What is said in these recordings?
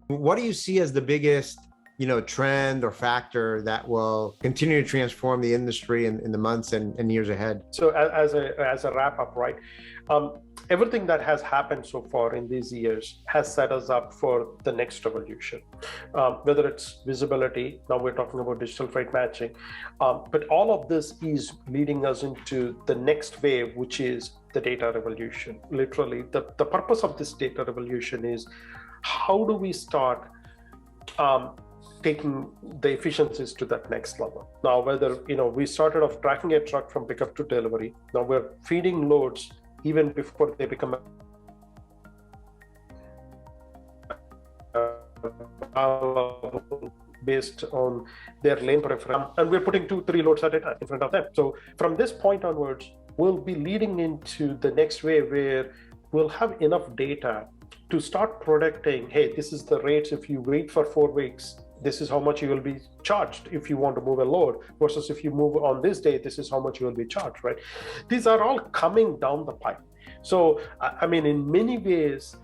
What do you see as the biggest, trend or factor that will continue to transform the industry in the months and years ahead? So as a wrap up, right? Everything that has happened so far in these years has set us up for the next revolution. Whether it's visibility, now we're talking about digital freight matching, but all of this is leading us into the next wave, which is the data revolution. Literally, the purpose of this data revolution is how do we start taking the efficiencies to that next level. Now, whether we started off tracking a truck from pickup to delivery, now we're feeding loads even before they become based on their lane preference, and we're putting 2-3 loads at a time in front of them. So from this point onwards, we'll be leading into the next wave where we'll have enough data to start predicting, hey, this is the rates if you wait for 4 weeks, this is how much you will be charged if you want to move a load, versus if you move on this day, this is how much you will be charged, right? These are all coming down the pipe. So, I mean, in many ways,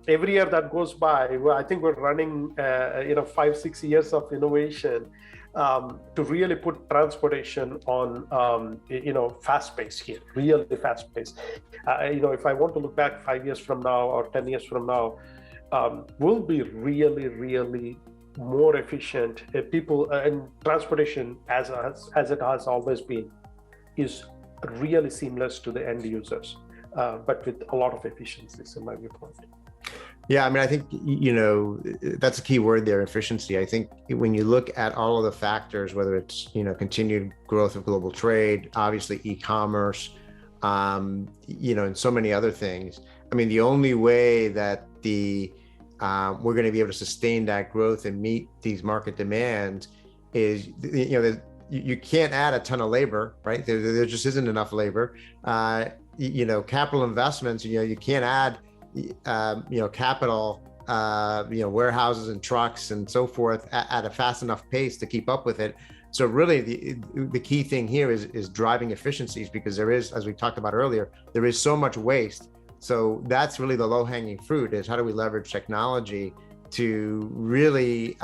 every year that goes by, I think we're running, 5-6 years of innovation to really put transportation on, fast pace here, really fast pace. If I want to look back 5 years from now or 10 years from now, we'll be really, really more efficient. People and transportation, as it has always been, is really seamless to the end users, but with a lot of efficiencies in my viewpoint. Yeah, I mean, I think, that's a key word there, efficiency. I think when you look at all of the factors, whether it's, continued growth of global trade, obviously e-commerce, and so many other things. I mean, the only way that we're going to be able to sustain that growth and meet these market demands is, you can't add a ton of labor, right? There just isn't enough labor. Capital investments, you can't add, capital, warehouses and trucks and so forth at a fast enough pace to keep up with it. So really the key thing here is driving efficiencies, because there is, as we talked about earlier, there is so much waste. So that's really the low-hanging fruit, is how do we leverage technology to really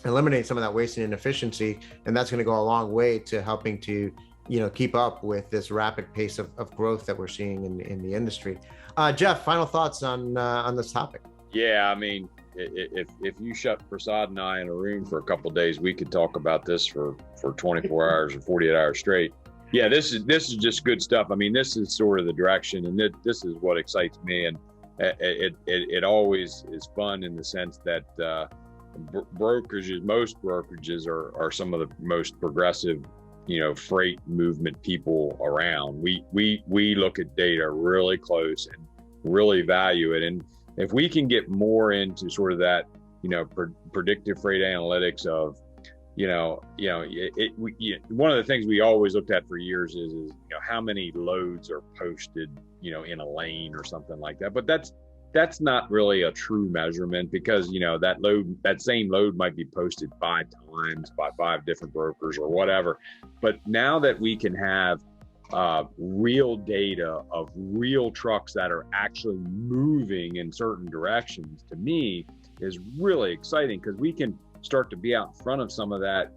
eliminate some of that waste and inefficiency, and that's going to go a long way to helping to keep up with this rapid pace of growth that we're seeing in the industry. Jeff, final thoughts on this topic? Yeah, I mean, if you shut Prasad and I in a room for a couple of days, we could talk about this for 24 hours or 48 hours straight. Yeah, this is just good stuff. I mean, this is sort of the direction, and this is what excites me. And it always is fun in the sense that most brokerages are some of the most progressive, freight movement people around. We look at data really close and really value it. And if we can get more into sort of that, predictive freight analytics of, one of the things we always looked at for years is how many loads are posted, in a lane or something like that. But that's not really a true measurement, because, that same load might be posted 5 times by 5 different brokers or whatever. But now that we can have real data of real trucks that are actually moving in certain directions, to me is really exciting, because we can start to be out in front of some of that,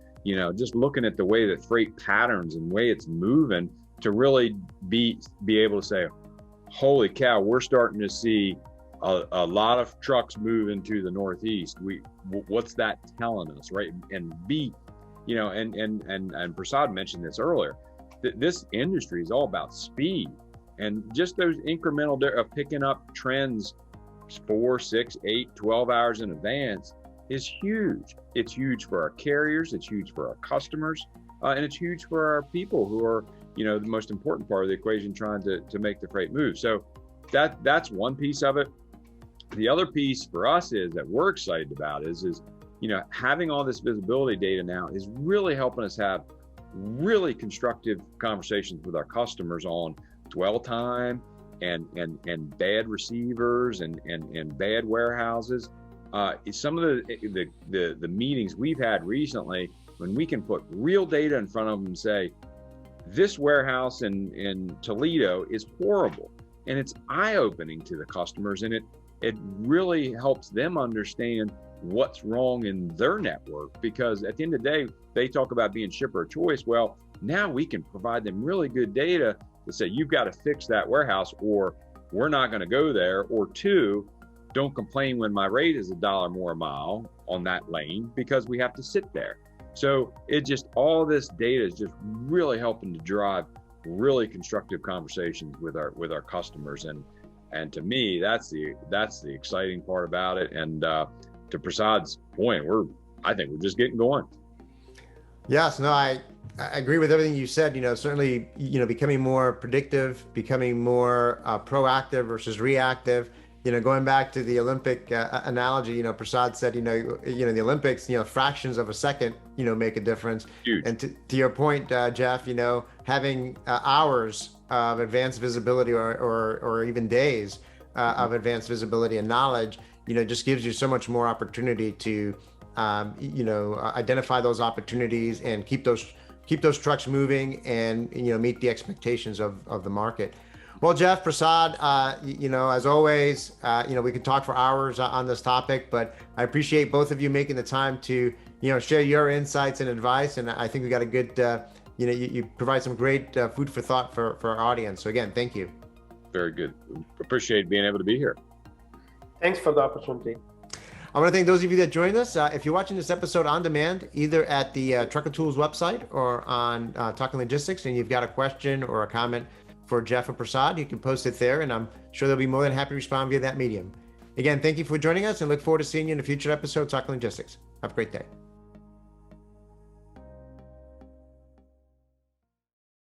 just looking at the way that freight patterns and way it's moving, to really be able to say, holy cow, we're starting to see a lot of trucks move into the Northeast. What's that telling us, right? And and Prasad mentioned this earlier, this industry is all about speed, and just those incremental of picking up trends 4, 6, 8, 12 hours in advance is huge. It's huge for our carriers, it's huge for our customers, and it's huge for our people who are, the most important part of the equation, trying to make the freight move. So that's one piece of it. The other piece for us is that we're excited about is having all this visibility data now is really helping us have really constructive conversations with our customers on dwell time and bad receivers and bad warehouses. Some of the meetings we've had recently, when we can put real data in front of them and say, this warehouse in Toledo is horrible, and it's eye-opening to the customers, and it really helps them understand what's wrong in their network, because at the end of the day, they talk about being shipper of choice. Well, now we can provide them really good data to say, you've got to fix that warehouse, or we're not going to go there, or two, don't complain when my rate is $1 more a mile on that lane because we have to sit there. So it just, all this data is just really helping to drive really constructive conversations with our customers. And to me, that's the exciting part about it. And to Prasad's point, I think we're just getting going. Yes, no, I agree with everything you said. Certainly, becoming more predictive, becoming more proactive versus reactive. Going back to the Olympic analogy, Prasad said, the Olympics, fractions of a second, make a difference. Huge. And to your point, Jeff, having hours of advanced visibility or even days of advanced visibility and knowledge, just gives you so much more opportunity to, identify those opportunities and keep those trucks moving and, meet the expectations of the market. Well, Jeff, Prasad, as always, we could talk for hours on this topic, but I appreciate both of you making the time to, share your insights and advice. And I think we got a good, you provide some great food for thought for our audience. So again, thank you. Very good. Appreciate being able to be here. Thanks for the opportunity. I want to thank those of you that joined us. If you're watching this episode on demand, either at the Trucker Tools website or on Talking Logistics, and you've got a question or a comment for Jeff or Prasad, you can post it there, and I'm sure they'll be more than happy to respond via that medium. Again, thank you for joining us, and look forward to seeing you in a future episode of Talking Logistics. Have a great day.